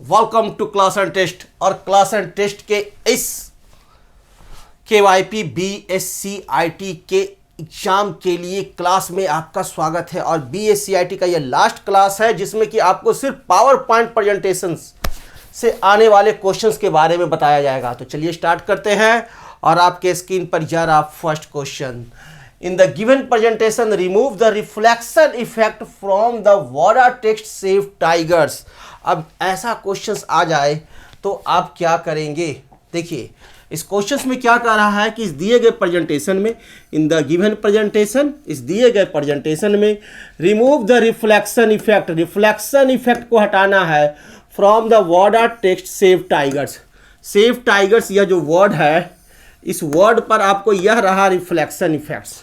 Welcome to class and test. और class and test के इस KYP BSc-IT के एग्जाम के लिए क्लास में आपका स्वागत है। और BSc-IT का ये लास्ट क्लास है जिसमें कि आपको सिर्फ पावर पॉइंट प्रेजेंटेशंस से आने वाले क्वेश्चंस के बारे में बताया जाएगा। तो चलिए स्टार्ट करते हैं। और आपके स्क्रीन पर जा रहा first question. In the given presentation remove the reflection effect from the water text save tigers. अब ऐसा क्वेश्चंस आ जाए तो आप क्या करेंगे? देखिए इस क्वेश्चंस में क्या कह रहा है कि इस दिए गए प्रेजेंटेशन में, इन द गिवन प्रेजेंटेशन, इस दिए गए प्रेजेंटेशन में remove the reflection effect, reflection effect को हटाना है from the water text save tigers. Save tigers यह जो वर्ड है, इस वर्ड पर आपको यह रहा रिफ्लेक्शन इफेक्ट्स,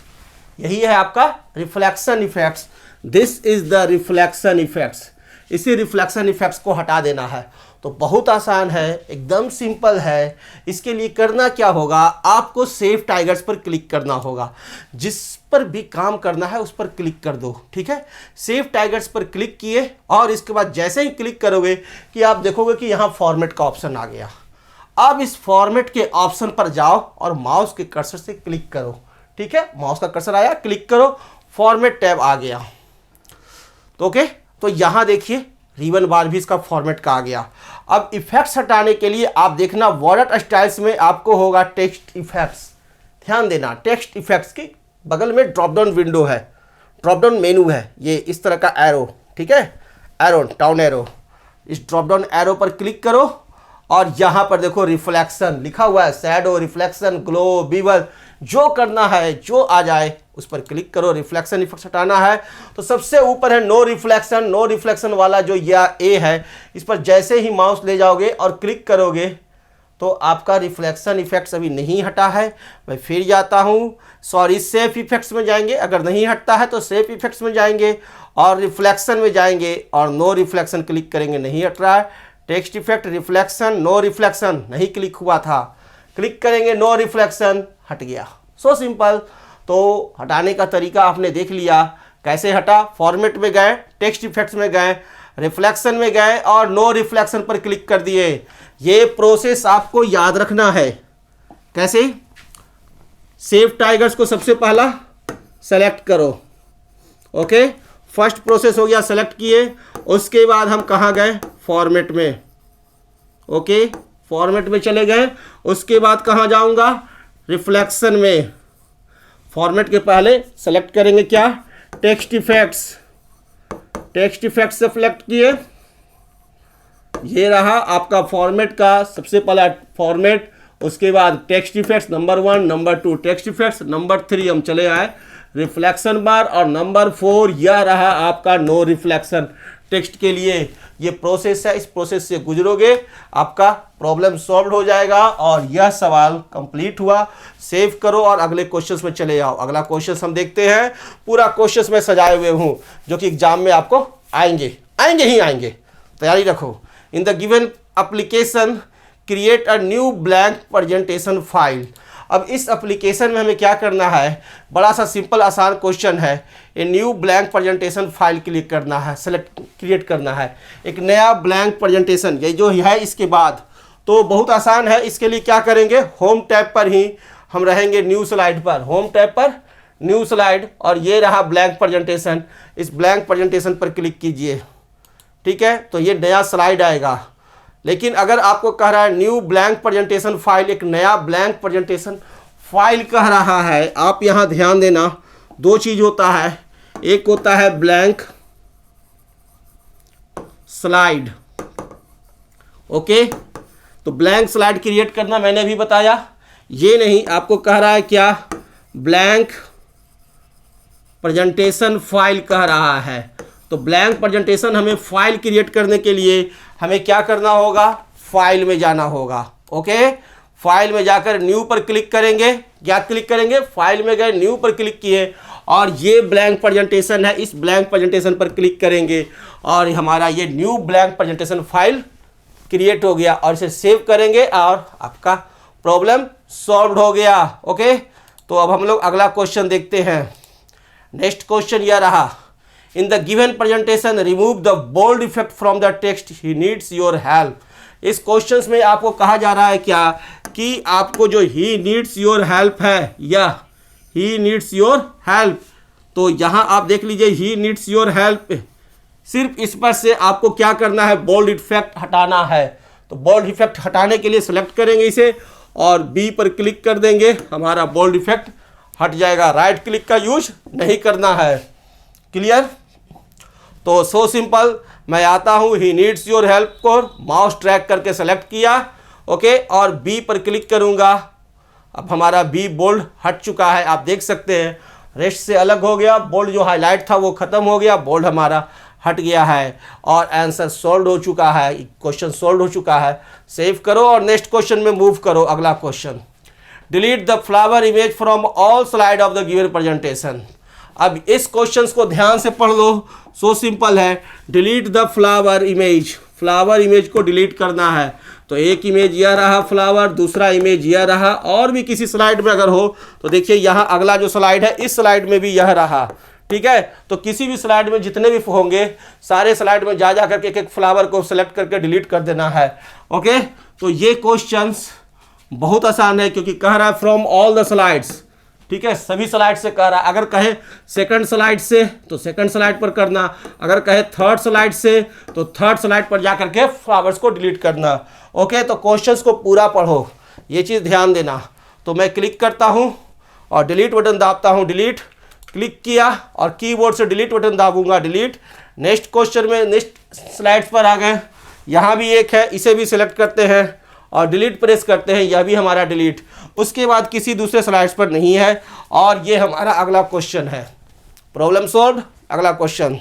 यही है आपका reflection effects. This is the reflection effects. इसी रिफ्लेक्शन इफेक्ट्स को हटा देना है। तो बहुत आसान है, एकदम सिंपल है। इसके लिए करना क्या होगा, आपको सेव टाइगर्स पर क्लिक करना होगा। जिस पर भी काम करना है उस पर क्लिक कर दो, ठीक है। सेव टाइगर्स पर क्लिक किए और इसके बाद जैसे ही क्लिक करोगे कि आप देखोगे कि यहाँ फॉर्मेट का ऑप्शन आ गया। अब इस फॉर्मेट के ऑप्शन पर जाओ और माउस के कर्सर से क्लिक करो, ठीक है। माउस का कर्सर आया, क्लिक करो, फॉर्मेट टैब आ गया। तो ओके, तो यहाँ देखिए रिबन बार भी इसका फॉर्मेट का आ गया। अब इफेक्ट्स हटाने के लिए आप देखना वर्ड स्टाइल्स में आपको होगा टेक्स्ट इफेक्ट्स। ध्यान देना, टेक्स्ट इफेक्ट्स की बगल में ड्रॉप डाउन विंडो है, ड्रॉप डाउन मेनू है, ये इस तरह का एरो, ठीक है, एरो, डाउन एरो। इस ड्रॉप डाउन एरो पर क्लिक करो और यहाँ पर देखो रिफ्लेक्शन लिखा हुआ है, शैडो, रिफ्लेक्शन, ग्लो, बीवल, जो करना है, जो आ जाए उस पर क्लिक करो। रिफ्लेक्शन इफेक्ट हटाना है तो सबसे ऊपर है नो रिफ्लेक्शन। नो रिफ्लेक्शन वाला जो यह ए है, इस पर जैसे ही माउस ले जाओगे और क्लिक करोगे तो आपका रिफ्लेक्शन इफेक्ट्स अभी नहीं हटा है। मैं फिर जाता हूँ, सॉरी, सेफ इफेक्ट्स में जाएंगे। अगर नहीं हटता है तो सेफ इफेक्ट्स में जाएंगे और रिफ्लेक्शन में जाएंगे और नो रिफ्लेक्शन क्लिक करेंगे, नहीं हट रहा है। Text effect, reflection, no reflection नहीं क्लिक हुआ था, क्लिक करेंगे, नो रिफ्लेक्शन, हट गया। So simple. तो हटाने का तरीका आपने देख लिया कैसे हटा। फॉर्मेट में गए, टेक्स्ट इफेक्ट्स में गए, रिफ्लेक्शन में गए और नो रिफ्लेक्शन पर क्लिक कर दिए। ये प्रोसेस आपको याद रखना है। कैसे? सेव टाइगर्स को सबसे पहला सेलेक्ट करो, ओके। फर्स्ट प्रोसेस हो गया, सेलेक्ट किए। उसके बाद हम कहाँ गए? फॉर्मेट में, ओके, फॉर्मेट में चले गए। उसके बाद कहाँ जाऊंगा? रिफ्लेक्शन में। फॉर्मेट के पहले सेलेक्ट करेंगे क्या? Text effects. टेक्स्ट इफेक्ट्स से सेलेक्ट किए, ये रहा आपका फॉर्मेट का सबसे पहला फॉर्मेट। उसके बाद text effects number 1, number 2 text effects, number 3 हम चले आए रिफ्लेक्शन बार और नंबर 4 यह रहा आपका नो रिफ्लेक्शन। टेक्स्ट के लिए ये प्रोसेस है, इस प्रोसेस से गुजरोगे आपका प्रॉब्लम सॉल्व हो जाएगा और यह सवाल कंप्लीट हुआ। सेव करो और अगले क्वेश्चंस में चले जाओ। अगला क्वेश्चन हम देखते हैं। पूरा क्वेश्चंस में सजाए हुए हूँ जो कि एग्जाम में आपको आएंगे ही आएंगे, तैयारी रखो। इन the given application create a new blank presentation file. अब इस एप्लीकेशन में हमें क्या करना है? बड़ा सा सिंपल आसान क्वेश्चन है। A new blank presentation file click करना है, सेलेक्ट, क्रिएट करना है एक नया ब्लैंक प्रेजेंटेशन, ये जो है इसके बाद। तो बहुत आसान है। इसके लिए क्या करेंगे? होम टैब पर ही हम रहेंगे, न्यू स्लाइड पर, होम टैब पर न्यू स्लाइड, और ये रहा ब्लैंक प्रेजेंटेशन। इस ब्लैंक प्रेजेंटेशन पर क्लिक कीजिए, ठीक है। तो ये नया स्लाइड आएगा। लेकिन अगर आपको कह रहा है न्यू ब्लैंक प्रेजेंटेशन फाइल, एक नया ब्लैंक प्रेजेंटेशन फाइल कह रहा है, आप यहाँ ध्यान देना, दो चीज होता है। एक होता है ब्लैंक स्लाइड, ओके। तो ब्लैंक स्लाइड क्रिएट करना मैंने भी बताया। ये नहीं, आपको कह रहा है क्या? ब्लैंक प्रेजेंटेशन फाइल कह रहा है। तो ब्लैंक प्रेजेंटेशन हमें फाइल क्रिएट करने के लिए हमें क्या करना होगा? फाइल में जाना होगा, ओके। फाइल में जाकर न्यू पर क्लिक करेंगे। क्या क्लिक करेंगे? फाइल में गए, न्यू पर क्लिक किए और ये ब्लैंक प्रेजेंटेशन है, इस ब्लैंक प्रेजेंटेशन पर क्लिक करेंगे और हमारा ये new blank presentation file create हो गया और इसे सेव करेंगे और आपका प्रॉब्लम सॉल्व हो गया, ओके। तो अब हम लोग अगला क्वेश्चन देखते हैं। नेक्स्ट क्वेश्चन यह रहा, in the given presentation remove the bold effect from the text, he needs your help. इस क्वेश्चंस में आपको कहा जा रहा है क्या कि आपको जो ही नीड्स योर हेल्प है या ही नीड्स योर हेल्प, तो यहाँ आप देख लीजिए ही नीड्स योर हेल्प, सिर्फ इस पर से आपको क्या करना है, बोल्ड इफेक्ट हटाना है। तो बोल्ड इफेक्ट हटाने के लिए सेलेक्ट करेंगे इसे और बी पर क्लिक कर देंगे, हमारा बोल्ड इफेक्ट हट जाएगा। राइट क्लिक का यूज नहीं करना है। क्लियर? तो सो सिंपल, मैं आता हूँ ही नीड्स योर हेल्प को माउस ट्रैक करके सेलेक्ट किया, ओके, और बी पर क्लिक करूँगा। अब हमारा बी बोल्ड हट चुका है, आप देख सकते हैं रेस्ट से अलग हो गया, बोल्ड जो हाईलाइट था वो खत्म हो गया, बोल्ड हमारा हट गया है और आंसर सॉल्व हो चुका है, क्वेश्चन सॉल्व हो चुका है। सेव करो और नेक्स्ट क्वेश्चन में मूव करो। अगला question, delete the flower image from all slide of the given presentation. अब इस क्वेश्चन को ध्यान से पढ़ लो, सो सिंपल है। Delete the flower image, flower image को डिलीट करना है। तो एक इमेज यह रहा फ्लावर, दूसरा इमेज यह रहा, और भी किसी स्लाइड में अगर हो तो देखिए यहाँ अगला जो स्लाइड है इस स्लाइड में भी यह रहा, ठीक है। तो किसी भी स्लाइड में जितने भी होंगे सारे स्लाइड में जा करके एक एक फ्लावर को सिलेक्ट करके डिलीट कर देना है, ओके। तो ये क्वेश्चंस बहुत आसान है क्योंकि कह रहा है फ्रॉम ऑल द स्लाइड्स, ठीक है, सभी स्लाइड से कह रहा है। अगर कहे सेकंड स्लाइड से तो सेकंड स्लाइड पर करना, अगर कहे थर्ड स्लाइड से तो थर्ड स्लाइड पर जा करके फ्लावर्स को डिलीट करना, ओके। तो क्वेश्चंस को पूरा पढ़ो, ये चीज़ ध्यान देना। तो मैं क्लिक करता हूँ और डिलीट बटन दाबता हूँ, डिलीट क्लिक किया और कीबोर्ड से डिलीट बटन दाबूंगा, डिलीट। नेक्स्ट क्वेश्चन में नेक्स्ट स्लाइड्स पर आ गए, यहाँ भी एक है, इसे भी सिलेक्ट करते हैं और डिलीट प्रेस करते हैं, यह भी हमारा डिलीट। उसके बाद किसी दूसरे स्लाइड्स पर नहीं है और ये हमारा अगला क्वेश्चन है। Problem solve. अगला question,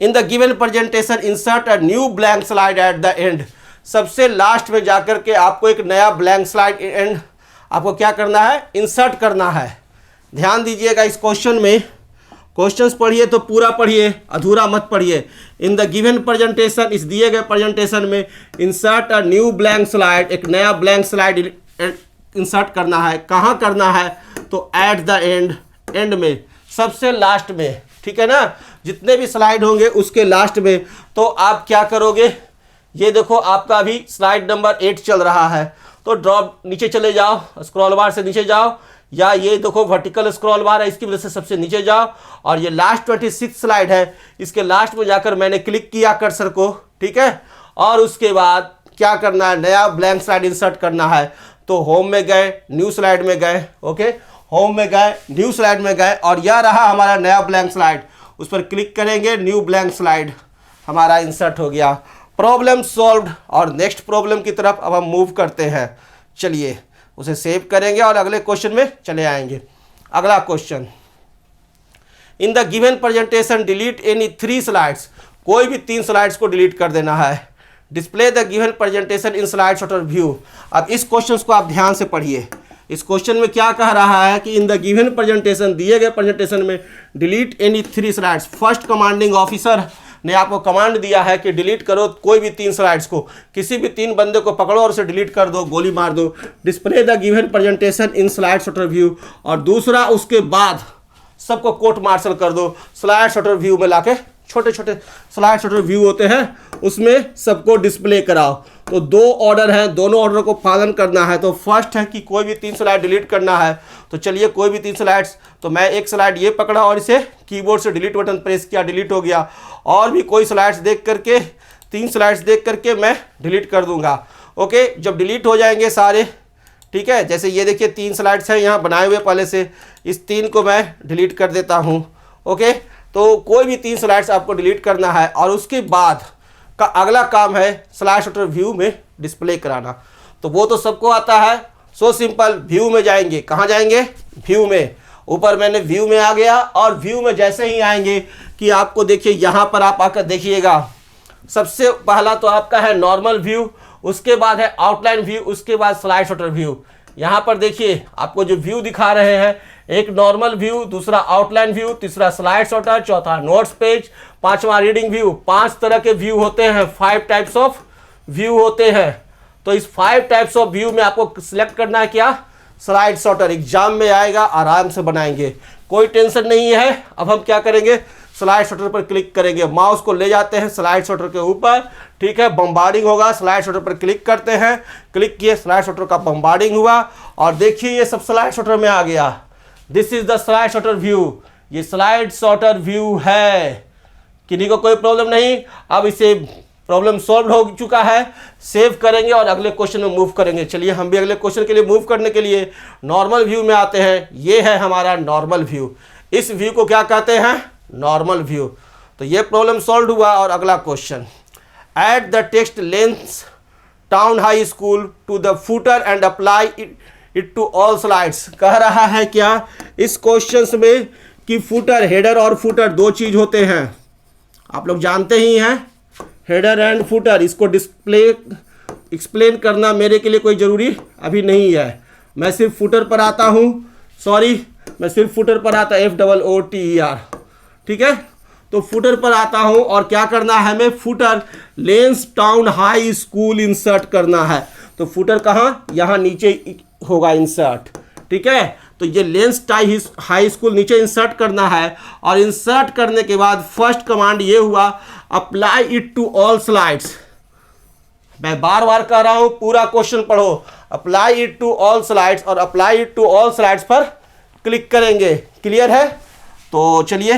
in the given presentation insert a new blank slide at the end. सबसे लास्ट में जाकर के आपको एक नया ब्लैंक स्लाइड एंड आपको क्या करना है, इंसर्ट करना है। ध्यान दीजिएगा इस क्वेश्चन में, क्वेश्चंस पढ़िए तो पूरा पढ़िए, अधूरा मत पढ़िए। इन द गिवन प्रेजेंटेशन, इस दिए गए प्रेजेंटेशन में insert a new blank slide, एक नया ब्लैंक स्लाइड इंसर्ट करना है। कहाँ करना है, तो एट द एंड, एंड में, सबसे लास्ट में, ठीक है ना। जितने भी स्लाइड होंगे उसके लास्ट में। तो आप क्या करोगे, ये देखो आपका अभी स्लाइड नंबर 8 चल रहा है, तो ड्रॉप नीचे चले जाओ, स्क्रॉल बार से नीचे जाओ, या ये देखो वर्टिकल स्क्रॉल बार है इसकी वजह से सबसे नीचे जाओ, और ये लास्ट 26 स्लाइड है, इसके लास्ट में जाकर मैंने क्लिक किया कर्सर को, ठीक है। और उसके बाद क्या करना है, नया ब्लैंक स्लाइड इंसर्ट करना है। तो होम में गए, न्यू स्लाइड में गए, ओके, होम में गए, न्यू स्लाइड में गए, और यह रहा हमारा नया ब्लैंक स्लाइड, उस पर क्लिक करेंगे, न्यू ब्लैंक स्लाइड हमारा इंसर्ट हो गया। Problem solved. और नेक्स्ट प्रॉब्लम की तरफ अब हम मूव करते हैं। चलिए उसे सेव करेंगे और अगले क्वेश्चन में चले आएंगे। अगला question, in the given presentation delete any 3 slides. कोई भी 3 स्लाइड्स को डिलीट कर देना है। Display the given presentation in slide shorter view. अब इस क्वेश्चन को आप ध्यान से पढ़िए। इस क्वेश्चन में क्या कह रहा है कि इन द गिवन प्रेजेंटेशन, दिए गए प्रेजेंटेशन में delete any 3 slides. First commanding officer ने आपको कमांड दिया है कि डिलीट करो कोई भी 3 स्लाइड्स को, किसी भी 3 बंदे को पकड़ो और उसे डिलीट कर दो, गोली मार दो। Display the given presentation in slide shorter view, और दूसरा उसके बाद सबको कोर्ट मार्शल कर दो, स्लाइड शॉर्टर व्यू में लाके, छोटे छोटे स्लाइड शॉर्टर व्यू होते हैं उसमें सबको डिस्प्ले कराओ। तो 2 ऑर्डर हैं, दोनों ऑर्डर को पालन करना है। तो फर्स्ट है कि कोई भी 3 स्लाइड डिलीट करना है। तो चलिए कोई भी 3 स्लाइड्स, तो मैं एक स्लाइड ये पकड़ा और इसे कीबोर्ड से डिलीट बटन प्रेस किया, डिलीट हो गया। और भी कोई स्लाइड्स देख करके, 3 स्लाइड्स देख करके मैं डिलीट कर दूंगा, ओके। जब डिलीट हो जाएंगे सारे, ठीक है, जैसे ये देखिए 3 स्लाइड्स हैं यहाँ बनाए हुए पहले से, इस 3 को मैं डिलीट कर देता हूँ, ओके। तो कोई भी 3 स्लाइड्स आपको डिलीट करना है और उसके बाद का अगला काम है स्लाइड शॉर्टर व्यू में डिस्प्ले कराना। तो वो तो सबको आता है, सो सिंपल। व्यू में जाएंगे, कहाँ जाएंगे, व्यू में। ऊपर मैंने व्यू में आ गया और व्यू में जैसे ही आएंगे कि आपको देखिए यहाँ पर आप आकर देखिएगा, सबसे पहला तो आपका है नॉर्मल व्यू, उसके बाद है आउटलाइन व्यू, उसके बाद स्लाइड शॉर्टर व्यू। यहाँ पर देखिए आपको जो व्यू दिखा रहे हैं, एक नॉर्मल व्यू, दूसरा आउटलाइन व्यू, तीसरा स्लाइड शॉर्टर, चौथा नोट्स पेज, 5वां रीडिंग व्यू। 5 तरह के व्यू होते हैं, 5 टाइप्स ऑफ व्यू होते हैं। तो इस 5 टाइप्स ऑफ व्यू में आपको सिलेक्ट करना है क्या, स्लाइड शॉर्टर। एग्जाम में आएगा, आराम से बनाएंगे, कोई टेंशन नहीं है। अब हम क्या करेंगे, स्लाइड शॉर्टर पर क्लिक करेंगे, माउस को ले जाते हैं स्लाइड शॉर्टर के ऊपर, ठीक है, बम्बार्डिंग होगा, स्लाइड शॉर्टर पर क्लिक करते हैं, क्लिक किए, स्लाइड शॉर्टर का बम्बार्डिंग हुआ और देखिए ये सब स्लाइड शॉर्टर में आ गया। This is the slide shorter view, ये स्लाइड शॉर्टर व्यू है। किसी को कोई प्रॉब्लम नहीं, अब इसे प्रॉब्लम सॉल्व हो चुका है, सेव करेंगे और अगले क्वेश्चन में मूव करेंगे। चलिए हम भी अगले क्वेश्चन के लिए मूव करने के लिए नॉर्मल व्यू में आते हैं। ये है हमारा नॉर्मल व्यू, इस व्यू को क्या कहते हैं, नॉर्मल व्यू। तो ये प्रॉब्लम सॉल्व हुआ और अगला question, add the text lens town high school to the footer and apply it to all slides. कह रहा है क्या इस क्वेश्चन में कि फूटर, हेडर और फूटर दो चीज होते हैं, आप लोग जानते ही हैं, हेडर एंड फूटर। इसको एक्सप्लेन करना मेरे के लिए कोई ज़रूरी अभी नहीं है, मैं सिर्फ फूटर पर आता हूँ, सॉरी मैं सिर्फ फूटर पर आता, FOOTER, ठीक है। तो फूटर पर आता हूँ और क्या करना है हमें, footer lens town high school insert करना है। तो फूटर कहाँ, यहाँ नीचे होगा इंसर्ट, ठीक है। तो ये लेंस हाई स्कूल नीचे इंसर्ट करना है और इंसर्ट करने के बाद फर्स्ट कमांड ये हुआ, apply it to all slides. मैं बार बार कह रहा हूं, पूरा क्वेश्चन पढ़ो, apply it to all slides और apply it to all slides पर क्लिक करेंगे। क्लियर है? तो चलिए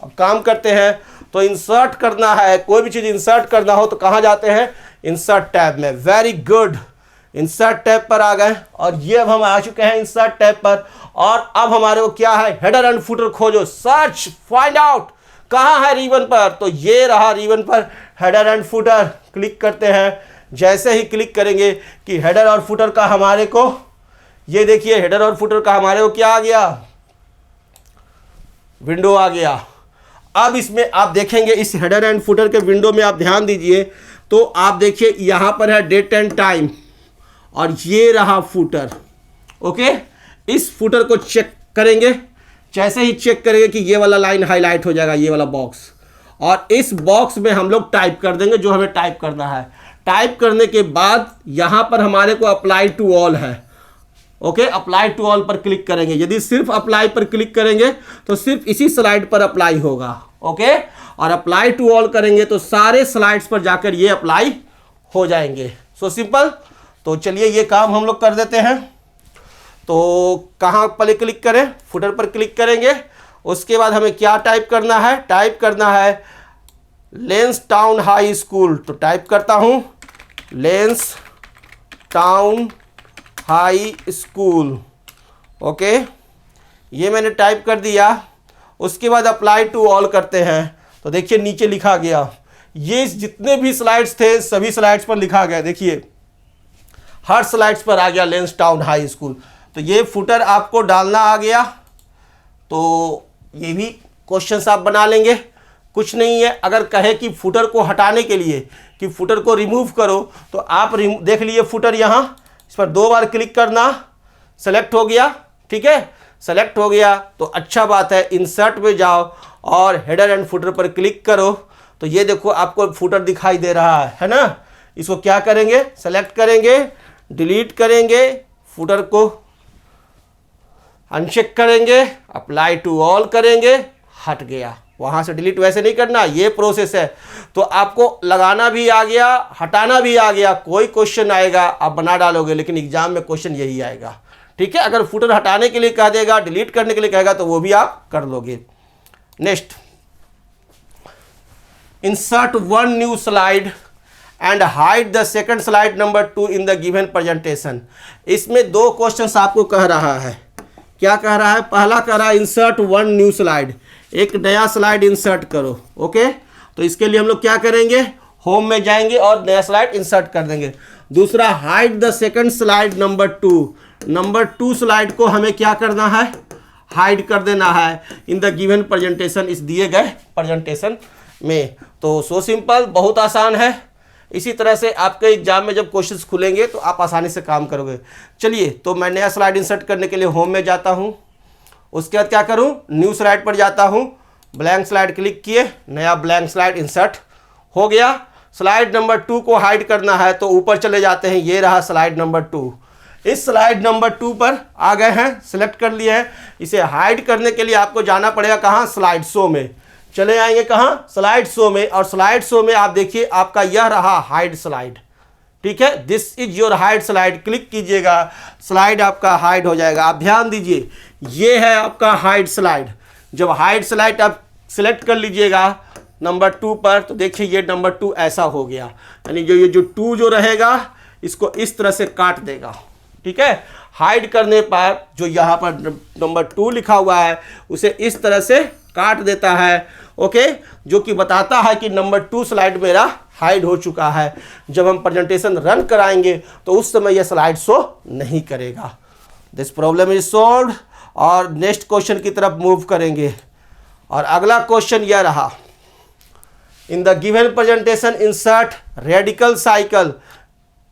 अब काम करते हैं। तो इंसर्ट करना है, कोई भी चीज़ इंसर्ट करना हो तो कहाँ जाते हैं, इंसर्ट टैब में। वेरी गुड, इंसर्ट टैब पर आ गए और ये अब हम आ चुके हैं इंसर्ट टैब पर। और अब हमारे को क्या है, हेडर एंड फुटर खोजो, सर्च फाइंड आउट, कहाँ है रिबन पर, तो ये रहा रिबन पर हेडर एंड फुटर। क्लिक करते हैं, जैसे ही क्लिक करेंगे कि हेडर और फुटर का हमारे को, ये देखिए हेडर और फुटर का हमारे को क्या आ गया, विंडो आ गया। अब इसमें आप देखेंगे इस हेडर एंड फुटर के विंडो में आप ध्यान दीजिए तो आप देखिए यहाँ पर है डेट एंड टाइम और ये रहा फुटर। ओके, इस फुटर को चेक करेंगे, जैसे ही चेक करेंगे कि ये वाला लाइन हाईलाइट हो जाएगा, ये वाला बॉक्स, और इस बॉक्स में हम लोग टाइप कर देंगे जो हमें टाइप करना है। टाइप करने के बाद यहाँ पर हमारे को अप्लाई टू ऑल है। ओके, अप्लाई टू ऑल पर क्लिक करेंगे। यदि सिर्फ अप्लाई पर क्लिक करेंगे तो सिर्फ इसी स्लाइड पर अप्लाई होगा। ओके, और अप्लाई टू ऑल करेंगे तो सारे स्लाइड्स पर जाकर ये अप्लाई हो जाएंगे। सो सिंपल। तो चलिए ये काम हम लोग कर देते हैं। तो कहाँ पर क्लिक करें, फुटर पर क्लिक करेंगे। उसके बाद हमें क्या टाइप करना है, टाइप करना है लेंस टाउन हाई स्कूल। तो टाइप करता हूँ lens town high school. Okay, ये मैंने टाइप कर दिया। उसके बाद अप्लाई टू ऑल करते हैं तो देखिए नीचे लिखा गया, ये जितने भी स्लाइड्स थे सभी स्लाइड्स पर लिखा गया। देखिए हर स्लाइड्स पर आ गया लेंस टाउन हाई स्कूल। तो ये फुटर आपको डालना आ गया। तो ये भी क्वेश्चन आप बना लेंगे, कुछ नहीं है। अगर कहे कि फुटर को हटाने के लिए कि फुटर को रिमूव करो तो आप देख लिए फुटर, यहाँ इस पर 2 बार क्लिक करना, सेलेक्ट हो गया। ठीक है, सेलेक्ट हो गया तो अच्छा बात है। इंसर्ट में जाओ और हेडर एंड फुटर पर क्लिक करो तो ये देखो आपको फुटर दिखाई दे रहा है ना। इसको क्या करेंगे, सेलेक्ट करेंगे, डिलीट करेंगे, फुटर को अनचेक करेंगे, अप्लाई टू ऑल करेंगे, हट गया। वहाँ से डिलीट वैसे नहीं करना, ये प्रोसेस है। तो आपको लगाना भी आ गया, हटाना भी आ गया। कोई क्वेश्चन आएगा आप बना डालोगे, लेकिन एग्जाम में क्वेश्चन यही आएगा। ठीक है, अगर फुटर हटाने के लिए कह देगा, डिलीट करने के लिए कहेगा तो वो भी आप कर लोगे। Next, insert 1 new slide and hide the second slide number 2 in the given presentation. इसमें 2 क्वेश्चंस आपको कह रहा है। क्या कह रहा है, पहला कह रहा है इंसर्ट 1 न्यू स्लाइड, एक नया स्लाइड इंसर्ट करो। ओके, तो इसके लिए हम लोग क्या करेंगे, होम में जाएंगे और नया स्लाइड इंसर्ट कर देंगे। दूसरा, hide the second slide number 2, number 2 slide को हमें क्या करना है, हाइड कर देना है इन द गिवन प्रेजेंटेशन, इस दिए गए प्रेजेंटेशन में। तो सो सिंपल, बहुत आसान है। इसी तरह से आपके एग्जाम में जब क्वेश्चंस खुलेंगे तो आप आसानी से काम करोगे। चलिए, तो मैं नया स्लाइड इंसर्ट करने के लिए होम में जाता हूँ। उसके बाद क्या करूँ, न्यू स्लाइड पर जाता हूँ, ब्लैंक स्लाइड क्लिक किए, नया ब्लैंक स्लाइड इंसर्ट हो गया। स्लाइड नंबर 2 को हाइड करना है तो ऊपर चले जाते हैं, ये रहा स्लाइड नंबर 2। इस स्लाइड नंबर 2 पर आ गए हैं, सिलेक्ट कर लिए हैं। इसे हाइड करने के लिए आपको जाना पड़ेगा कहाँ, स्लाइड शो में। चले आएंगे कहाँ, स्लाइड शो में, और स्लाइड शो में आप देखिए आपका यह रहा हाइड स्लाइड, ठीक है, this is your hide slide, click कीजिएगा, स्लाइड आपका हाइड हो जाएगा। आप ध्यान दीजिए ये है आपका हाइड स्लाइड। जब हाइड स्लाइड आप सिलेक्ट कर लीजिएगा नंबर 2 पर, तो देखिए ये नंबर 2 ऐसा हो गया, यानी जो ये जो 2 जो रहेगा इसको इस तरह से काट देगा, ठीक है। हाइड करने पर जो यहाँ पर नंबर 2 लिखा हुआ है उसे इस तरह से काट देता है, ओके, जो कि बताता है कि नंबर 2 स्लाइड मेरा हाइड हो चुका है। जब हम प्रेजेंटेशन रन कराएंगे तो उस समय यह स्लाइड शो नहीं करेगा। दिस प्रॉब्लम इज सॉल्व्ड, और नेक्स्ट क्वेश्चन की तरफ मूव करेंगे। और अगला क्वेश्चन यह रहा, in the given presentation insert radical cycle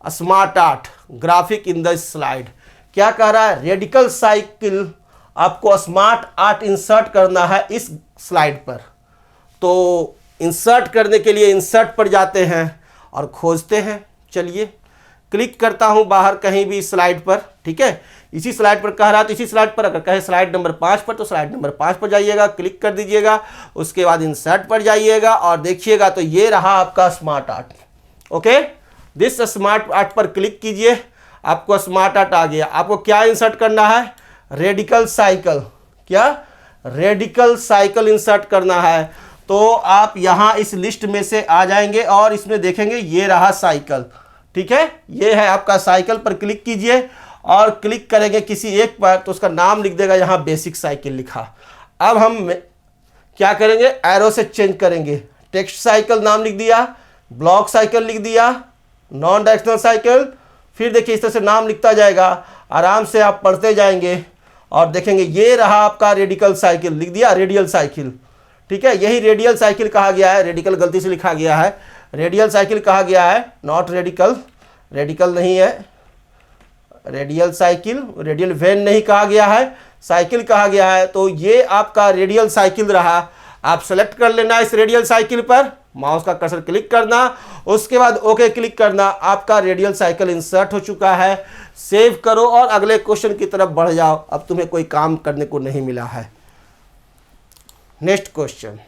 smart art graphic in the slide. क्या कह रहा है, रेडिकल साइकिल आपको स्मार्ट आर्ट इंसर्ट करना है इस स्लाइड पर। तो इंसर्ट करने के लिए इंसर्ट पर जाते हैं और खोजते हैं। चलिए क्लिक करता हूं बाहर कहीं भी स्लाइड पर, ठीक है, इसी स्लाइड पर कह रहा है तो इसी स्लाइड पर, अगर कहे स्लाइड नंबर 5 पर तो स्लाइड नंबर 5 पर जाइएगा, क्लिक कर दीजिएगा, उसके बाद इंसर्ट पर जाइएगा और देखिएगा तो ये रहा आपका smart art, okay. This smart art पर क्लिक कीजिए, आपको स्मार्ट आर्ट आ गया। आपको क्या इंसर्ट करना है, रेडिकल साइकिल, क्या रेडिकल साइकिल इंसर्ट करना है। तो आप यहां इस लिस्ट में से आ जाएंगे और इसमें देखेंगे ये रहा साइकिल, ठीक है, ये है आपका साइकिल पर क्लिक कीजिए और क्लिक करेंगे किसी एक पर तो उसका नाम लिख देगा यहां बेसिक साइकिल लिखा। अब हम क्या करेंगे, एरो से चेंज करेंगे, टेक्स्ट साइकिल नाम लिख दिया, ब्लॉक साइकिल लिख दिया, नॉन डायरेक्शनल साइकिल, फिर देखिए इस तरह से नाम लिखता जाएगा, आराम से आप पढ़ते जाएंगे और देखेंगे ये रहा आपका रेडिकल साइकिल, लिख दिया रेडियल साइकिल, ठीक है, यही रेडियल साइकिल कहा गया है, रेडिकल गलती से लिखा गया है, रेडियल साइकिल कहा गया है, नॉट रेडिकल, रेडिकल नहीं है, रेडियल साइकिल, रेडियल वैन नहीं कहा गया है, साइकिल कहा गया है। तो ये आपका रेडियल साइकिल रहा। आप सेलेक्ट कर लेना इस रेडियल साइकिल पर, माउस का कर्सर क्लिक करना, उसके बाद ओके क्लिक करना, आपका रेडियल साइकिल इंसर्ट हो चुका है। सेव करो और अगले क्वेश्चन की तरफ बढ़ जाओ, अब तुम्हें कोई काम करने को नहीं मिला है। नेक्स्ट क्वेश्चन,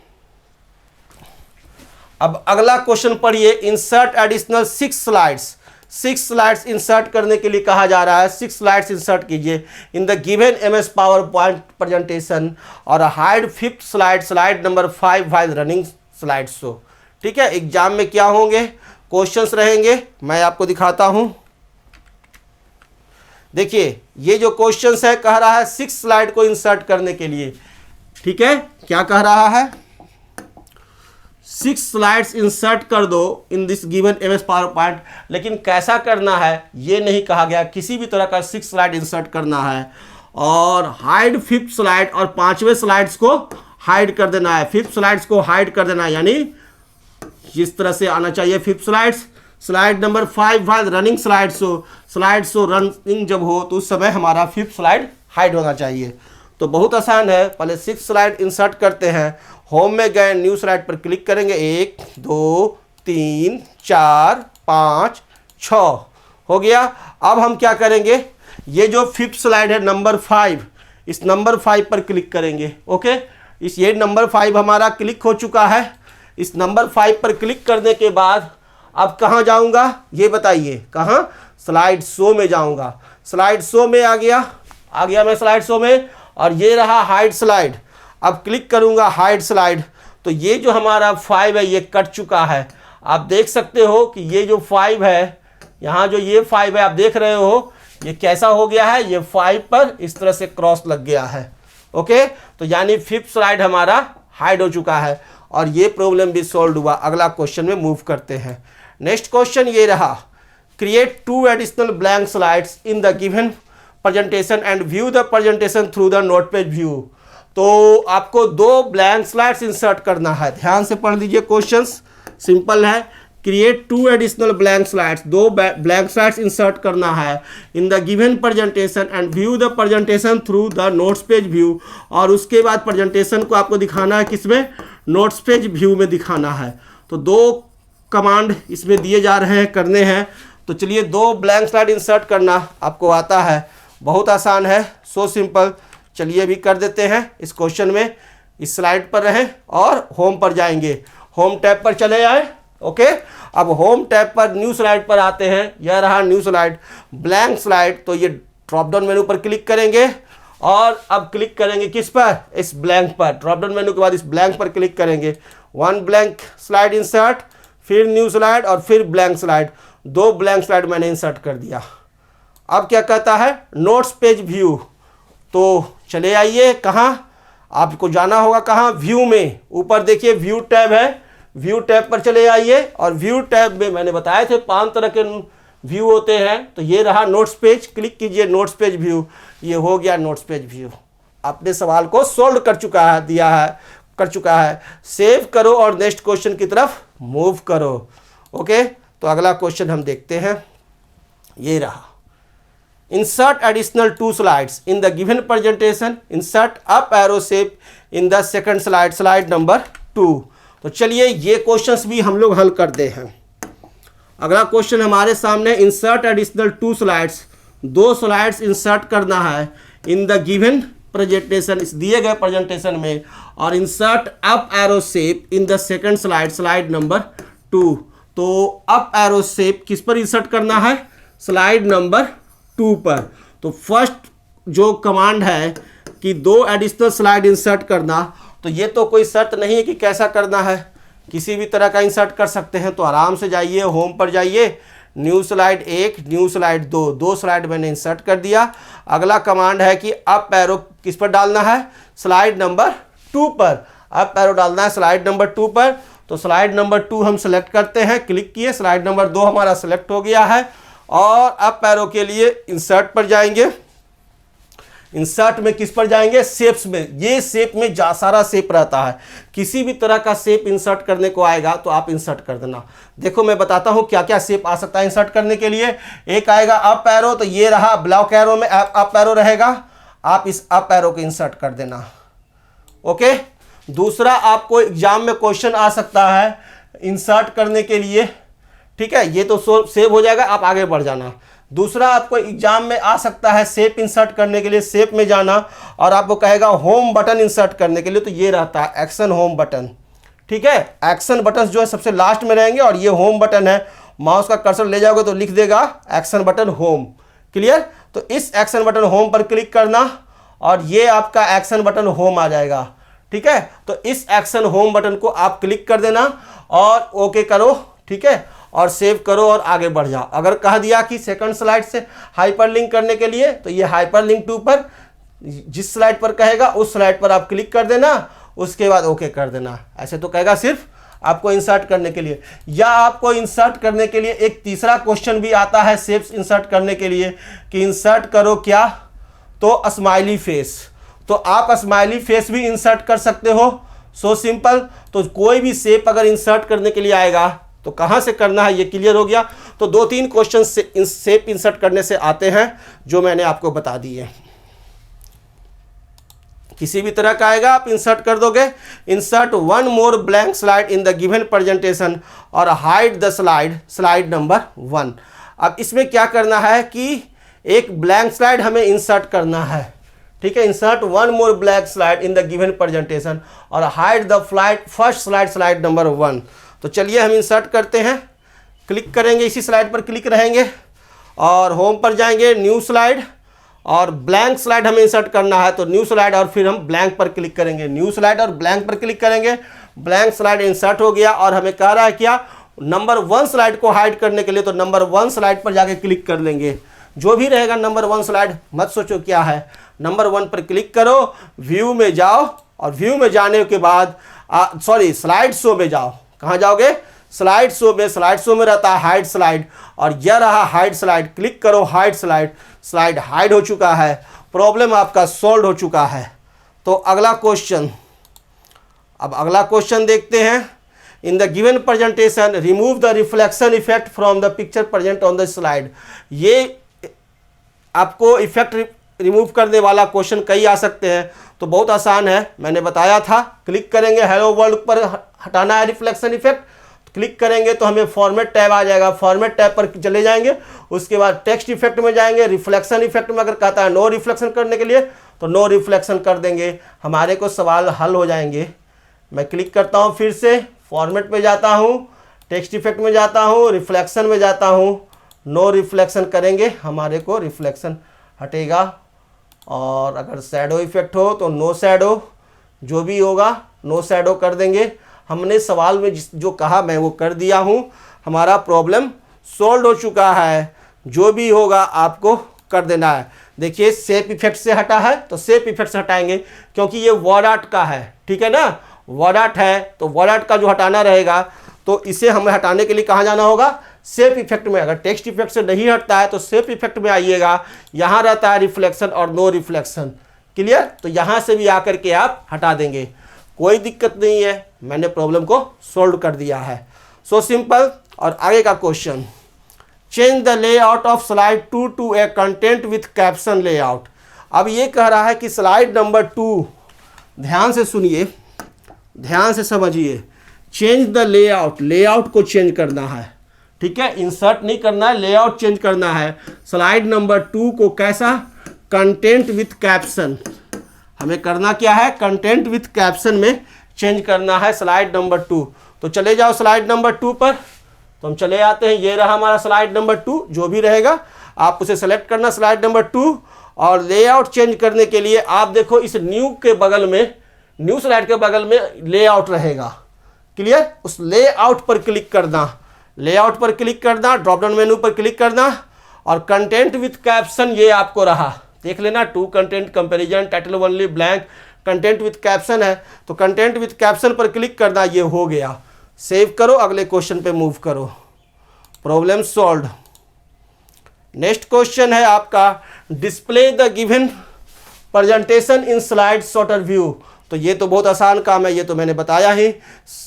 अब अगला क्वेश्चन पढ़िए, insert additional 6 slides. 6 slides insert करने के लिए कहा जा रहा है, 6 स्लाइड्स इंसर्ट कीजिए in the given MS PowerPoint presentation और hide 5th slide, slide number 5 while running slide show, ठीक है। एग्जाम में क्या होंगे, क्वेश्चंस रहेंगे, मैं आपको दिखाता हूं। देखिए ये जो क्वेश्चंस है कह रहा है 6 स्लाइड को इंसर्ट करने के लिए, ठीक है, क्या कह रहा है, 6 स्लाइड्स इंसर्ट कर दो in this given MS power point. लेकिन कैसा करना है ये नहीं कहा गया, किसी भी तरह का 6 स्लाइड इंसर्ट करना है और हाइड 5th स्लाइड और 5वें स्लाइड्स को हाइड कर देना है, 5th स्लाइड्स को हाइड कर देना है, यानी जिस तरह से आना चाहिए 5th slides, slide number 5 while running slide show running जब हो तो उस समय हमारा 5th स्लाइड हाइड होना चाहिए। तो बहुत आसान है, पहले 6 स्लाइड इंसर्ट करते हैं, होम में गए, न्यू स्लाइड पर क्लिक करेंगे, 1 2 3 4 5 6 हो गया। अब हम क्या करेंगे, ये जो 5th स्लाइड है नंबर 5, इस नंबर 5 पर क्लिक करेंगे, ओके, इस ये नंबर 5 हमारा क्लिक हो चुका है। इस नंबर 5 पर क्लिक करने के बाद अब कहाँ जाऊँगा ये बताइए, कहाँ, स्लाइड शो में जाऊँगा। स्लाइड शो में आ गया मैं स्लाइड शो में, और ये रहा हाइड स्लाइड। अब क्लिक करूंगा हाइड स्लाइड तो ये जो हमारा 5 है ये कट चुका है। आप देख सकते हो कि ये जो 5 है, यहाँ जो ये 5 है आप देख रहे हो ये कैसा हो गया है, ये 5 पर इस तरह से क्रॉस लग गया है, ओके। तो यानी 5th स्लाइड हमारा हाइड हो चुका है और ये प्रॉब्लम भी सॉल्व हुआ। अगला क्वेश्चन में मूव करते हैं। नेक्स्ट क्वेश्चन ये रहा, create 2 additional blank slides in the given presentation and view the presentation through the note page view. तो आपको 2 ब्लैंक स्लाइड्स इंसर्ट करना है, ध्यान से पढ़ लीजिए, क्वेश्चंस सिंपल है। Create 2 additional blank slides, 2 blank slides insert करना है इन the given presentation and view the presentation through the notes page view. और उसके बाद प्रेजेंटेशन को आपको दिखाना है किसमें, नोट्स पेज व्यू में दिखाना है। तो 2 कमांड इसमें दिए जा रहे हैं, करने हैं। तो चलिए 2 ब्लैंक स्लाइड इंसर्ट करना आपको आता है, बहुत आसान है, सो सिंपल। चलिए अभी कर देते हैं इस क्वेश्चन में। इस स्लाइड पर रहें और होम पर जाएंगे, होम टैब पर चले आए। ओके, अब होम टैब पर न्यू स्लाइड पर आते हैं, यह रहा न्यू स्लाइड, ब्लैंक स्लाइड। तो ये ड्रॉप डाउन मेनू पर क्लिक करेंगे और अब क्लिक करेंगे किस पर, इस ब्लैंक पर। ड्रॉप डाउन मेनू के बाद इस ब्लैंक पर क्लिक करेंगे, वन ब्लैंक स्लाइड इंसर्ट, फिर न्यू स्लाइड और फिर ब्लैंक स्लाइड, दो ब्लैंक स्लाइड मैंने इंसर्ट कर दिया। अब क्या कहता है, नोट्स पेज व्यू। तो चले आइए, कहाँ आपको जाना होगा, कहाँ, व्यू में। ऊपर देखिए व्यू टैब है, व्यू टैब पर चले आइए और व्यू टैब में मैंने बताए थे 5 तरह के व्यू होते हैं। तो ये रहा नोट्स पेज, क्लिक कीजिए नोट्स पेज व्यू, ये हो गया नोट्स पेज व्यू। अपने सवाल को सोल्व कर चुका है, सेव करो और नेक्स्ट क्वेश्चन की तरफ मूव करो। ओके, तो अगला क्वेश्चन हम देखते हैं, ये रहा, insert additional 2 slides in the given presentation, insert up arrow shape in the second slide, slide number 2। तो चलिए ये क्वेश्चंस भी हम लोग हल करते हैं। अगला क्वेश्चन हमारे सामने, insert additional 2 slides, 2 slides insert करना है इन द गिवन प्रेजेंटेशन, इस दिए गए प्रेजेंटेशन में, और insert up arrow shape in the second slide, slide number 2। तो अप एरो शेप किस पर इंसर्ट करना है, स्लाइड नंबर 2 पर। तो फर्स्ट जो कमांड है कि 2 एडिशनल स्लाइड इंसर्ट करना, तो ये तो कोई शर्त नहीं है कि कैसा करना है, किसी भी तरह का इंसर्ट कर सकते हैं। तो आराम से जाइए, होम पर जाइए, new slide 1, new slide 2, 2 slide मैंने इंसर्ट कर दिया। अगला कमांड है कि अप एरो किस पर डालना है, स्लाइड नंबर 2 पर, अप एरो डालना है स्लाइड नंबर 2 पर। तो स्लाइड नंबर 2 हम सेलेक्ट करते हैं, क्लिक किए, स्लाइड नंबर 2 हमारा सेलेक्ट हो गया है। और अप एरो के लिए इंसर्ट पर जाएंगे, इंसर्ट में किस पर जाएंगे, शेप्स में। ये शेप में सारा शेप रहता है, किसी भी तरह का शेप इंसर्ट करने को आएगा तो आप इंसर्ट कर देना। देखो मैं बताता हूँ क्या क्या शेप आ सकता है इंसर्ट करने के लिए। एक आएगा अप एरो, तो ये रहा ब्लॉक एरो में अप एरो रहेगा, आप इस अप एरो को इंसर्ट कर देना। ओके, दूसरा आपको एग्जाम में क्वेश्चन आ सकता है इंसर्ट करने के लिए, ठीक है, ये तो सेव हो जाएगा, आप आगे बढ़ जाना। दूसरा आपको एग्जाम में आ सकता है शेप इंसर्ट करने के लिए, शेप में जाना और आपको कहेगा होम बटन इंसर्ट करने के लिए, तो ये रहता है एक्शन होम बटन। ठीक है, एक्शन बटन जो है सबसे लास्ट में रहेंगे और ये होम बटन है, माउस का कर्सर ले जाओगे तो लिख देगा एक्शन बटन होम। क्लियर, तो इस एक्शन बटन होम पर क्लिक करना और ये आपका एक्शन बटन होम आ जाएगा। ठीक है, तो इस एक्शन होम बटन को आप क्लिक कर देना और ओके करो, ठीक है, और सेव करो और आगे बढ़ जाओ। अगर कह दिया कि सेकंड स्लाइड से हाइपरलिंक करने के लिए, तो ये हाइपरलिंक टू पर जिस स्लाइड पर कहेगा उस स्लाइड पर आप क्लिक कर देना, उसके बाद ओके कर देना। ऐसे तो कहेगा सिर्फ आपको इंसर्ट करने के लिए। या आपको इंसर्ट करने के लिए एक तीसरा क्वेश्चन भी आता है शेप्स इंसर्ट करने के लिए कि इंसर्ट करो क्या, तो स्माइली फेस, तो आप स्माइली फेस भी इंसर्ट कर सकते हो। सो सिंपल। तो कोई भी शेप अगर इंसर्ट करने के लिए आएगा तो कहाँ से करना है ये क्लियर हो गया। तो 2-3 क्वेश्चन से शेप इंसर्ट करने से आते हैं जो मैंने आपको बता दिए। किसी भी तरह का आएगा आप इंसर्ट कर दोगे। Insert 1 more blank slide in the given presentation और hide the slide, slide number 1। अब इसमें क्या करना है कि एक ब्लैंक स्लाइड हमें इंसर्ट करना है। ठीक है, insert 1 more blank slide in the given presentation और hide the first slide, slide number 1। तो चलिए हम इंसर्ट करते हैं, क्लिक करेंगे, इसी स्लाइड पर क्लिक रहेंगे और होम पर जाएंगे, न्यू स्लाइड और ब्लैंक स्लाइड हमें इंसर्ट करना है, तो न्यू स्लाइड और फिर हम ब्लैंक पर क्लिक करेंगे, न्यू स्लाइड और ब्लैंक पर क्लिक करेंगे। ब्लैंक स्लाइड इंसर्ट हो गया और हमें कह रहा है क्या, नंबर 1 स्लाइड को हाइड करने के लिए, तो नंबर 1 स्लाइड पर जाके क्लिक कर लेंगे। जो भी रहेगा नंबर 1 स्लाइड, मत सोचो क्या है, नंबर 1 पर क्लिक करो, व्यू में जाओ और व्यू में जाने के बाद स्लाइड शो में जाओ। कहाँ जाओगे, स्लाइड शो में। स्लाइड शो में रहता है हाइड स्लाइड और यह रहा हाइड स्लाइड, क्लिक करो हाइड स्लाइड, स्लाइड हाइड हो चुका है, प्रॉब्लम आपका सॉल्व हो चुका है। तो अगला क्वेश्चन, अब अगला क्वेश्चन देखते हैं। इन the given presentation remove the reflection effect from the picture present on the slide. ये आपको इफेक्ट रिमूव करने वाला क्वेश्चन कई आ सकते हैं, तो बहुत आसान है, मैंने बताया था। क्लिक करेंगे, हेलो वर्ल्ड पर हटाना है रिफ्लेक्शन इफेक्ट, क्लिक करेंगे तो हमें फॉर्मेट टैब आ जाएगा, फॉर्मेट टैब पर चले जाएंगे, उसके बाद टेक्स्ट इफेक्ट में जाएंगे, रिफ्लेक्शन इफेक्ट में अगर कहता है नो रिफ्लेक्शन करने के लिए तो नो रिफ्लेक्शन कर देंगे, हमारे को सवाल हल हो जाएंगे। मैं क्लिक करता हूँ, फिर से फॉर्मेट में जाता हूँ, टेक्स्ट इफेक्ट में जाता हूँ, रिफ्लेक्शन में जाता हूँ, नो रिफ्लेक्शन करेंगे, हमारे को रिफ्लेक्शन हटेगा। और अगर शैडो इफेक्ट हो तो नो शैडो, जो भी होगा नो शैडो कर देंगे। हमने सवाल में जो कहा मैं वो कर दिया हूँ, हमारा प्रॉब्लम सॉल्व हो चुका है। जो भी होगा आपको कर देना है। देखिए शेप इफेक्ट से हटा है तो शेप इफेक्ट से हटाएंगे, क्योंकि ये वर्ड आर्ट का है, ठीक है ना, वर्ड आर्ट है तो वर्ड आर्ट का जो हटाना रहेगा तो इसे हमें हटाने के लिए कहाँ जाना होगा, शेप इफेक्ट में। अगर टेक्स्ट इफेक्ट से नहीं हटता है तो शेप इफेक्ट में आइएगा, यहाँ रहता है रिफ्लेक्शन और नो रिफ्लेक्शन, क्लियर। तो यहाँ से भी आकर के आप हटा देंगे, कोई दिक्कत नहीं है, मैंने प्रॉब्लम को सॉल्व कर दिया है। So simple. और आगे का question, change the layout of slide 2 to a content with caption layout. अब ये कह रहा है कि स्लाइड नंबर 2, ध्यान से सुनिए, ध्यान से समझिए, चेंज द लेआउट, लेआउट को चेंज करना है, ठीक है, इंसर्ट नहीं करना है, लेआउट चेंज करना है। स्लाइड नंबर 2 को कैसा, कंटेंट विथ कैप्शन, हमें करना क्या है, कंटेंट विथ कैप्शन में चेंज करना है स्लाइड नंबर 2। तो चले जाओ स्लाइड नंबर 2 पर, तो हम चले आते हैं, ये रहा हमारा स्लाइड नंबर 2, जो भी रहेगा आप उसे सेलेक्ट करना स्लाइड नंबर 2। और लेआउट चेंज करने के लिए आप देखो इस न्यू के बगल में, न्यू स्लाइड के बगल में लेआउट रहेगा, क्लियर, उस लेआउट पर क्लिक करना, लेआउट पर क्लिक करना, ड्रॉप डाउन मेनू पर क्लिक करना और कंटेंट विथ कैप्शन ये आपको रहा, देख लेना, two content comparison, title only, blank, content with caption है तो कंटेंट विथ कैप्शन पर क्लिक करना, ये हो गया। सेव करो, अगले क्वेश्चन पे मूव करो, प्रॉब्लम सॉल्व। नेक्स्ट क्वेश्चन है आपका, display the given presentation in slide shorter view. तो ये तो बहुत आसान काम है, ये तो मैंने बताया ही।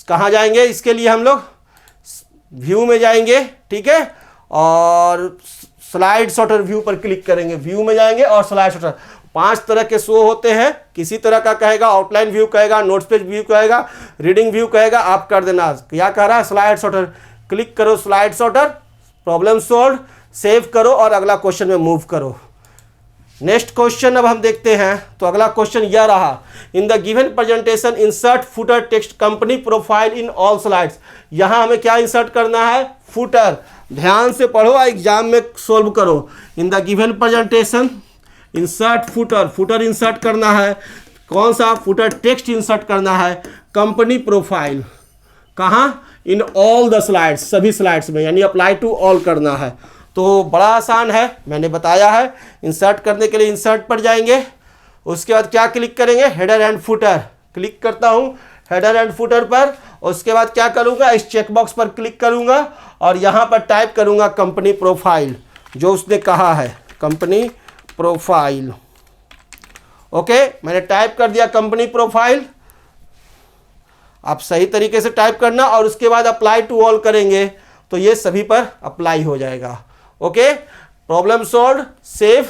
कहाँ जाएंगे इसके लिए, हम लोग व्यू में जाएंगे, ठीक है, और स्लाइड शॉर्टर व्यू पर क्लिक करेंगे, व्यू में जाएंगे और स्लाइड शॉर्टर। 5 तरह के शो होते हैं, किसी तरह का कहेगा, आउटलाइन व्यू कहेगा, नोट्स पेज व्यू कहेगा, रीडिंग व्यू कहेगा, आप कर देना। क्या कह रहा है, स्लाइड शॉर्टर, क्लिक करो slide shorter, problem solve, save करो और अगला क्वेश्चन में मूव करो। नेक्स्ट क्वेश्चन अब हम देखते हैं, तो अगला क्वेश्चन यह रहा, in the given presentation insert footer text company profile in all slides. यहाँ हमें क्या इंसर्ट करना है, फुटर, ध्यान से पढ़ो, एग्जाम में सोल्व करो। इन the given presentation insert footer, footer insert करना है, कौन सा, फुटर टेक्स्ट इंसर्ट करना है, कंपनी प्रोफाइल, कहाँ, इन ऑल द स्लाइड्स, सभी स्लाइड्स में, यानी अप्लाई टू ऑल करना है। तो बड़ा आसान है, मैंने बताया है। इंसर्ट करने के लिए इंसर्ट पर जाएंगे, उसके बाद क्या क्लिक करेंगे, हेडर एंड फुटर, क्लिक करता हूँ हेडर एंड फुटर पर। उसके बाद क्या करूँगा, इस चेकबॉक्स पर क्लिक करूँगा और यहाँ पर टाइप करूँगा कंपनी प्रोफाइल, जो उसने कहा है, कंपनी प्रोफाइल। ओके, मैंने टाइप कर दिया कंपनी प्रोफाइल, आप सही तरीके से टाइप करना और उसके बाद अप्लाई टू ऑल करेंगे तो ये सभी पर अप्लाई हो जाएगा। ओके, प्रॉब्लम सॉल्व, सेव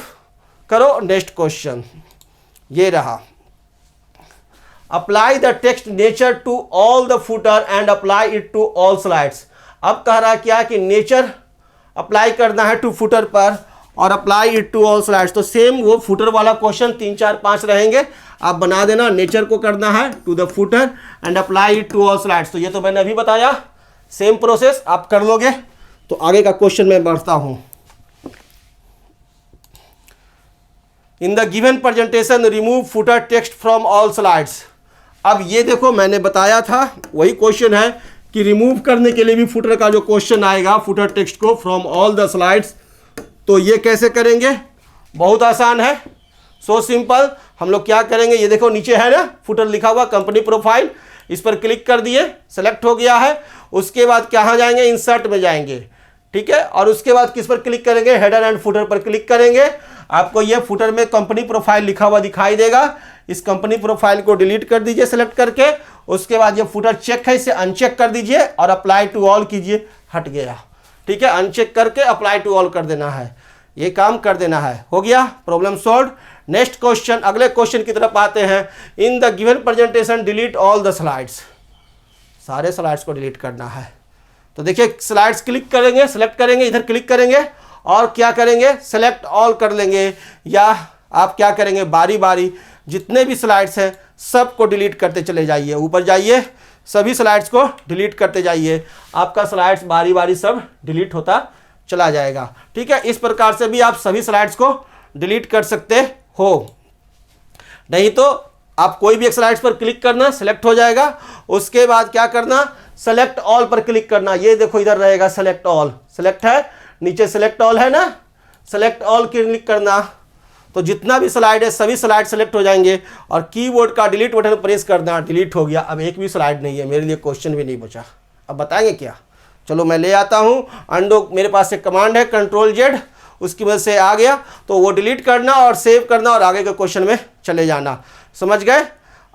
करो। नेक्स्ट क्वेश्चन ये रहा, apply the text nature to all the footer and apply it to all slides. अब कह रहा है क्या कि नेचर अप्लाई करना है टू फुटर पर और apply it to all slides. तो सेम वो फुटर वाला क्वेश्चन 3 4 5 रहेंगे, आप बना देना। नेचर को करना है to the footer and apply it to all slides, तो ये तो मैंने अभी बताया, सेम प्रोसेस आप कर लोगे। तो आगे का क्वेश्चन मैं बढ़ता हूं। इन the given presentation remove footer text from all slides. अब ये देखो मैंने बताया था, वही क्वेश्चन है कि रिमूव करने के लिए भी फुटर का जो क्वेश्चन आएगा, फुटर टेक्स्ट को फ्रॉम ऑल द स्लाइड्स, तो ये कैसे करेंगे, बहुत आसान है, सो सिंपल। हम लोग क्या करेंगे, ये देखो नीचे है ना फुटर लिखा हुआ कंपनी प्रोफाइल, इस पर क्लिक कर दिए, सेलेक्ट हो गया है। उसके बाद कहाँ जाएंगे, इंसर्ट में जाएंगे, ठीक है, और उसके बाद किस पर क्लिक करेंगे, हेडर एंड फुटर पर क्लिक करेंगे। आपको ये फुटर में कंपनी प्रोफाइल लिखा हुआ दिखाई देगा, इस कंपनी प्रोफाइल को डिलीट कर दीजिए सेलेक्ट करके। उसके बाद ये फुटर चेक है, इसे अनचेक कर दीजिए और अप्लाई टू ऑल कीजिए, हट गया, ठीक है, अनचेक करके अप्लाई टू ऑल कर देना है, ये काम कर देना है, हो गया, प्रॉब्लम सॉल्व। नेक्स्ट क्वेश्चन, अगले क्वेश्चन की तरफ आते हैं। इन the given presentation delete all the slides, सारे स्लाइड्स को डिलीट करना है। तो देखिए स्लाइड्स क्लिक करेंगे, सेलेक्ट करेंगे, इधर क्लिक करेंगे और क्या करेंगे, सेलेक्ट ऑल कर लेंगे, या आप क्या करेंगे, बारी बारी जितने भी स्लाइड्स हैं सबको डिलीट करते चले जाइए। ऊपर जाइए, सभी स्लाइड्स को डिलीट करते जाइए, आपका स्लाइड्स बारी बारी सब डिलीट होता चला जाएगा। ठीक है, इस प्रकार से भी आप सभी स्लाइड्स को डिलीट कर सकते हो। नहीं तो आप कोई भी एक स्लाइड्स पर क्लिक करना, सेलेक्ट हो जाएगा, उसके बाद क्या करना, सेलेक्ट ऑल पर क्लिक करना। ये देखो इधर रहेगा सेलेक्ट ऑल, सेलेक्ट है, नीचे सेलेक्ट ऑल है ना, सेलेक्ट ऑल क्लिक करना, तो जितना भी स्लाइड है सभी स्लाइड सेलेक्ट हो जाएंगे और कीबोर्ड का डिलीट बटन प्रेस करना, डिलीट हो गया। अब एक भी स्लाइड नहीं है, मेरे लिए क्वेश्चन भी नहीं बचा। अब बताएंगे क्या, चलो मैं ले आता हूँ अंडो, मेरे पास एक कमांड है Ctrl+Z, उसकी वजह से आ गया, तो वो डिलीट करना और सेव करना और आगे के क्वेश्चन में चले जाना। समझ गए?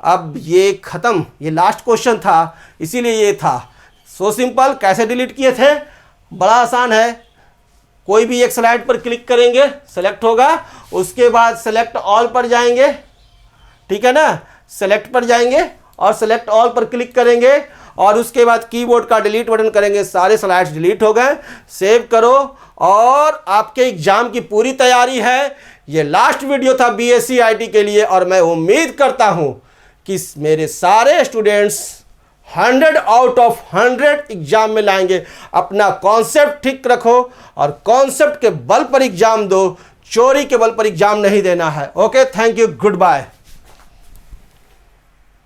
अब ये खत्म, ये लास्ट क्वेश्चन था, इसीलिए ये था। So simple. कैसे डिलीट किए थे, बड़ा आसान है। कोई भी एक स्लाइड पर क्लिक करेंगे, सेलेक्ट होगा, उसके बाद सेलेक्ट ऑल पर जाएंगे, ठीक है ना, सेलेक्ट पर जाएंगे और सेलेक्ट ऑल पर क्लिक करेंगे और उसके बाद कीबोर्ड का डिलीट बटन करेंगे, सारे स्लाइड्स डिलीट हो गए। सेव करो और आपके एग्जाम की पूरी तैयारी है। ये लास्ट वीडियो था BSc IT के लिए और मैं उम्मीद करता हूं कि मेरे सारे स्टूडेंट्स 100 आउट ऑफ 100 एग्जाम में लाएंगे। अपना कॉन्सेप्ट ठीक रखो और कॉन्सेप्ट के बल पर एग्जाम दो, चोरी के बल पर एग्जाम नहीं देना है। Okay, thank you, good bye.